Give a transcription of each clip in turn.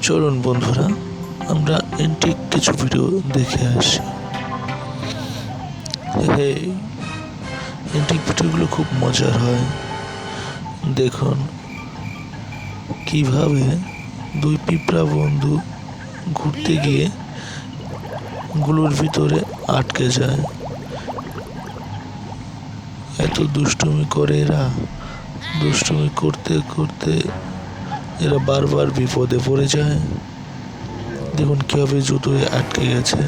চলুন বন্ধুরা, আমরা এন্টিক কিছু ভিডিও দেখে আসি। এন্টিক ভিডিওগুলো খুব মজার হয়। দেখুন কিভাবে দুই পিঁপড়া বন্ধু ঘুরতে গিয়ে গুলোর ভিতরে আটকে যায়। এত দুষ্টুমি করে এরা, দুষ্টুমি করতে করতে এরা বারবার বিপদে পড়ে যায়। দেখুন কিভাবে জুতোয় আটকে গেছে।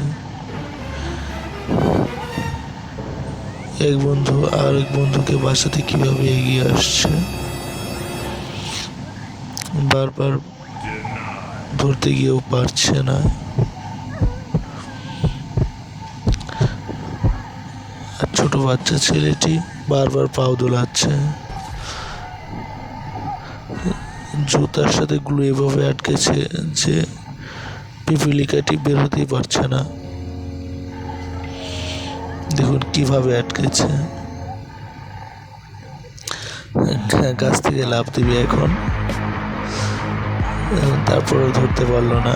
এক বন্ধু আর এক বন্ধুকে বাঁচাতে কিভাবে এগিয়ে আসছে, বারবার ধরতে গিয়েও পারছে না। আর ছোট বাচ্চা ছেলেটি বারবার পাও দোলাচ্ছে। জুতার সাথে গ্লু এভাবে আটকেছে যে পিপিলিকাটি বের হতেই পারছে না। দেখুন কিভাবে আটকেছে। গাছ থেকে লাফ দিবে এখন, তারপরেও ধরতে পারলো না।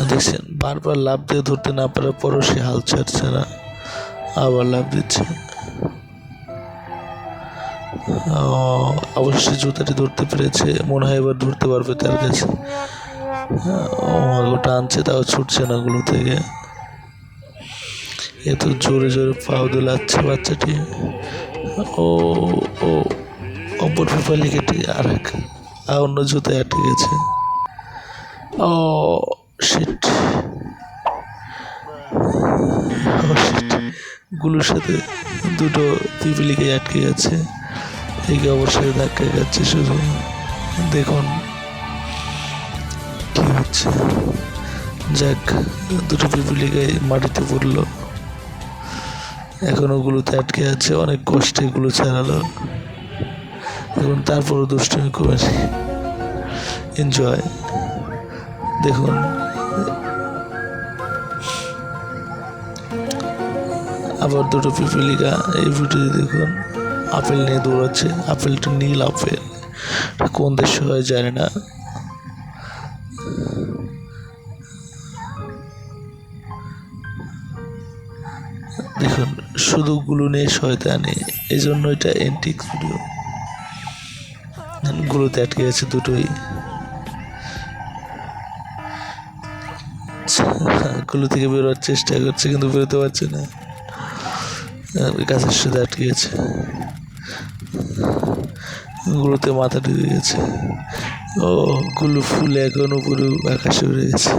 দেখছেন, বারবার লাফ দিয়ে ধরতে না পারার পরও সে হাল ছাড়ছে না, আবার লাফ দিচ্ছে। অবশ্যই জুতাটি ধরতে পেরেছে, মনে হয় এবার ধরতে পারবে তার কাছে। ওটা আনছে, তাও ছুটছে না গুলো থেকে। এত জোরে জোরে পাও দোলাচ্ছে বাচ্চাটি। ও ও অপর পিপালিকাটি আর অন্য জুতায় আটকে গেছে। ও শিট, গুলোর সাথে দুটো পিপিলিকাই আটকে গেছে। একে অবশ্যই ধাক্কা যাচ্ছে শুধু। দেখুন কি হচ্ছে। যাক, দুটো পিপিলিকাই মাটিতে পড়লো। এখন ওগুলোতে আটকে আছে, অনেক কষ্টে এগুলো ছাড়ালো। এখন তারপরও দুষ্টুমি করে এনজয়। দেখুন আবার দুটো পিপিলিকা এই ভিডিওতে দেখুন আপেল নিয়ে দৌড়াচ্ছে। আপেলটা নীল আপেল, কোন দেশে হয় জানি না। দেখুন শুধু গুলো নিয়ে শয়তানি, এই জন্য এটা এন্টিক ভিডিও। গুলোতে আটকে গেছে দুটোই। গুলো থেকে বেরোবার চেষ্টা করছে কিন্তু বেরোতে পারছে না, গাছের সাথে আটকে গেছে। গুলোতে মাথা ঢুকে গেছে। ও গুলো ফুলে এখন উপরে আকাশে উড়ে গেছে।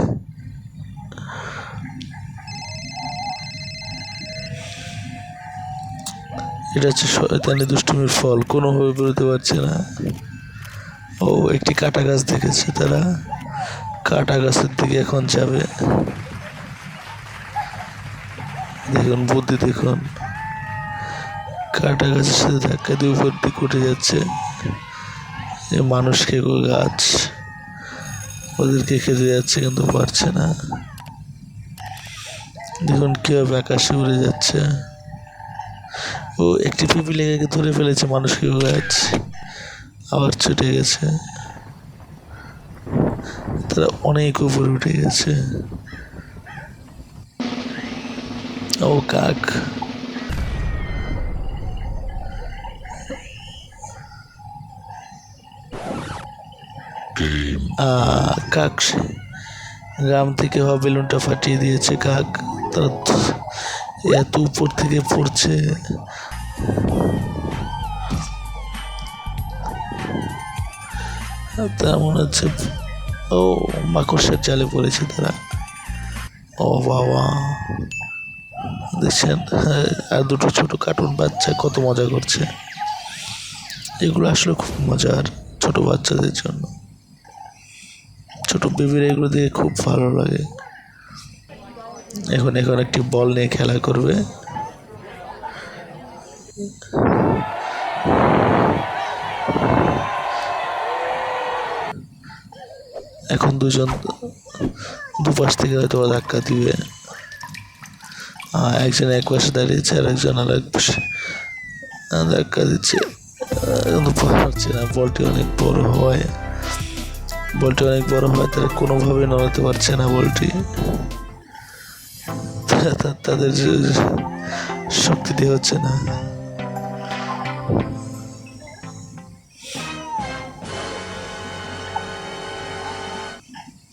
এটা হচ্ছে শয়তানি দুষ্টুমির ফল, কোনোভাবে বেরোতে পারছে না। ও একটি কাটা গাছ দেখেছে তারা, কাটা গাছের দিকে এখন যাবে। দেখুন বুদ্ধি দেখুন, কাটা গাছের সাথে ধাক্কা দিয়ে উপর দিকে উঠে যাচ্ছে। মানুষ খেকো গাছ ওদেরকে খেতে যাচ্ছে কিন্তু পারছে না। দেখুন কিভাবে আকাশে উড়ে যাচ্ছে। ও একটি পিপিলিকাকে ধরে ফেলেছে মানুষ খেকো গাছ, আবার ছুটে গেছে। তারা অনেক উপরে উঠে গেছে। ও কাক, কাক গ্রাম থেকে হওয়া বেলুনটা ফাটিয়ে দিয়েছে কাক। তারা এত উপর থেকে পড়ছে। তার মনে হচ্ছে ও মাকড়সার জালে পড়েছে তারা। ও বাবা, দেখছেন আর দুটো ছোট কার্টুন বাচ্চা কত মজা করছে। এগুলো আসলে খুব মজার ছোট বাচ্চাদের জন্য। ছোট বেবিরা এগুলো দেখে খুব ভালো লাগে। এখন একটি বল নিয়ে খেলা করবে। এখন দুজন দুপাশ থেকে হয়তো ধাক্কা দিবে। একজন এক পাশে দাঁড়িয়েছে আর একজন আর এক পাশে ধাক্কা দিচ্ছে। কিন্তু পারছে না। বলটি অনেক বড় হয়, তারা কোনোভাবে নড়াতে পারছে না বলটি। তাদের শক্তি দিয়ে হচ্ছে না।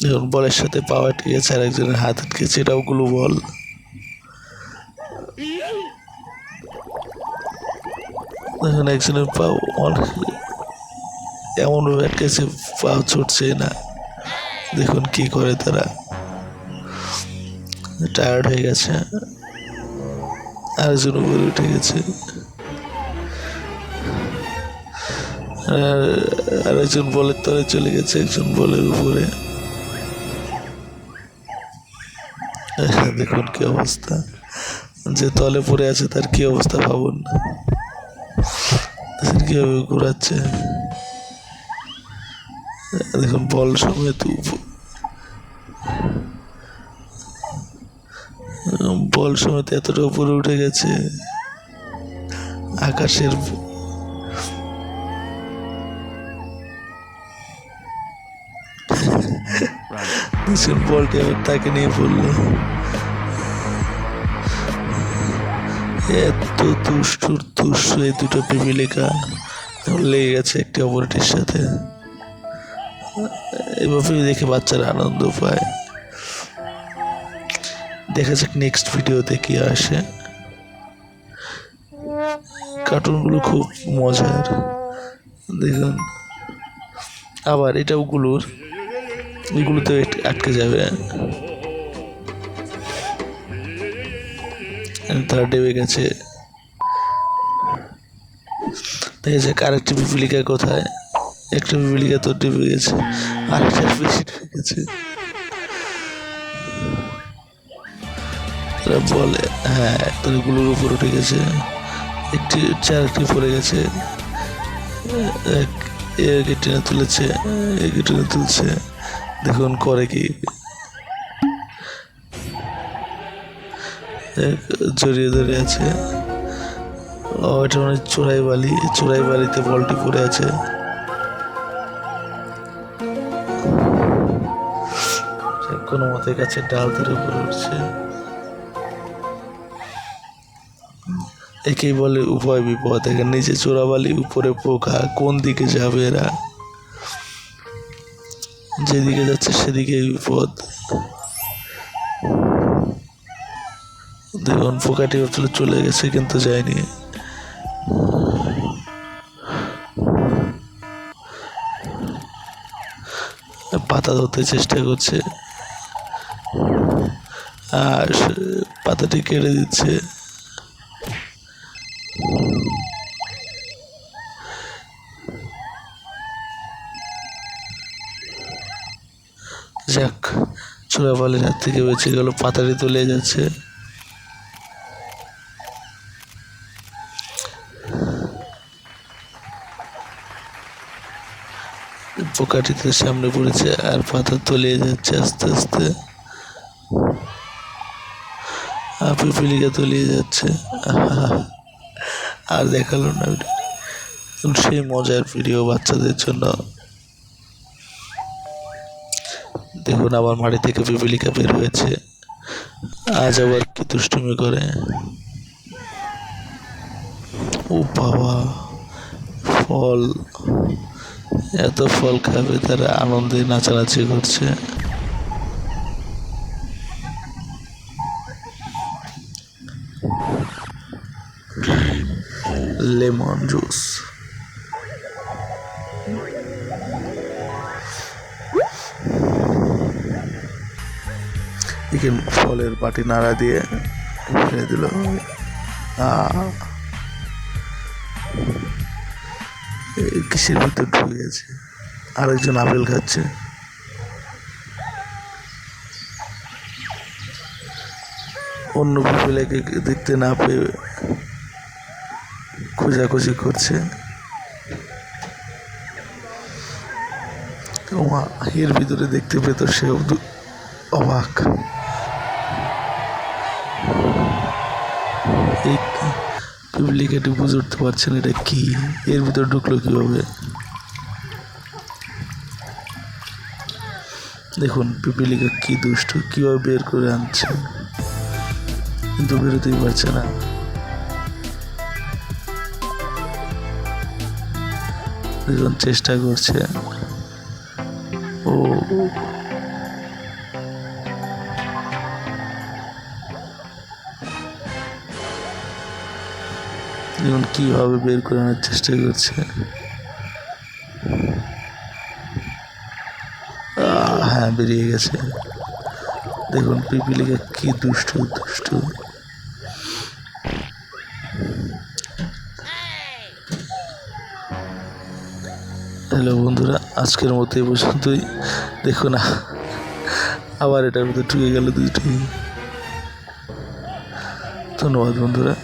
দেখুন বলের সাথে পা আটকে গেছে, আর একজনের হাত আটকে গেছে, এটাও গ্লু বল। দেখুন একজনের পা এমন ভাবে আটকেছে, পা ছুটছে না। দেখুন কি করে তারা, টায়ার্ড হয়ে গেছে। আরেকজন উপরে উঠে গেছে, আর একজন বলের তলে চলে গেছে, একজন বলের উপরে। দেখুন কি অবস্থা, যে তলে পড়ে আছে তার কি অবস্থা ভাবুন, কিভাবে ঘুরাচ্ছে। দেখুন বল সমেত এতটা উপরে উঠে গেছে আকাশের। বলটি আবার তাকে নিয়ে পড়লো। এত দুষ্টু এই দুটো পিপিলিকা লেগে গেছে একটি অপরটির সাথে। এভাবে দেখে বাচ্চারা আনন্দ পায়। দেখা যাক নেক্সট ভিডিওতে কি আসে। কার্টুনগুলো খুব মজার। দেখুন আবার এটাও এগুলোতে আটকে যাবে। তারা ডেবে গেছে। দেখা যাক আরেকটি পিপিলিকা কোথায়। একটা পিপিলিকা তো ডেবে গেছে, আরেকটা বেশি ডেবে গেছে। তারা বলে হ্যাঁ, তারা গুলোর উপর উঠে গেছে, চারটি পড়ে গেছে। একে টেনে তুলেছে, একে টেনে তুলছে। দেখুন করে কি, জড়িয়ে ধরে আছে। এটা মানে চোরাই বালিতে বলটি পড়ে আছে। কোনো মতে গাছের ডাল ধরে উপরে উঠছে। একেই বলে উভয় বিপদ। এখানে নিচে চোরাবালি, উপরে পোকা, কোন দিকে যাবে এরা? যেদিকে যাচ্ছে সেদিকে বিপদ। দেখুন পোকাটি চলে গেছে কিন্তু যায়নি। পাতা ধরতে চেষ্টা করছে আর পাতাটি কেটে দিচ্ছে। যাক, চোরাবালির হাত থেকে বেঁচে গেল, পাতাটি তুলে যাচ্ছে। পোকাটিতে সামনে পড়েছে আর পাতা তলিয়ে যাচ্ছে আস্তে আস্তে। পিপিলিকা তলিয়ে যাচ্ছে। আর দেখালো না। সেই মজার ভিডিও বাচ্চাদের জন্য। দেখুন আবার মাটি থেকে পিপিলিকা বের হয়েছে। আজ আবার কি দুষ্টুমি করে। ও বাবা, ফল! এত ফল খাবে, তারা আনন্দে নাচানাচি করছে। Lemon juice. ফলের বাটি নাড়া দিয়ে ফেলে দিল। কিসের ভিতর ঢুকে গেছে। আরেকজন আপেল খাচ্ছে। অন্য পিপিলিকাকে দেখতে না পেয়ে খোঁজাখুঁজি করছে। এর ভিতরে দেখতে পেত সেও অবাক। এই পিপিলিকাটি বুঝে উঠতে পারছে না এটা কি, এর ভিতর ঢুকলো কিভাবে। দেখুন পিপিলিকা কি দুষ্ট, কিভাবে বের করে আনছে, কিন্তু বেরোতেই পারছে না। দেখুন চেষ্টা করছে। ও দেখুন কিভাবে বের করে আনার চেষ্টা করছে। হ্যাঁ, বেরিয়ে গেছে। দেখুন পিপিলিকা কি দুষ্টু দুষ্টু। হ্যালো বন্ধুরা, আজকের মতো এই পর্যন্তই। দেখুন আবার এটার মধ্যে ঢুকে গেল দুইটি। ধন্যবাদ বন্ধুরা।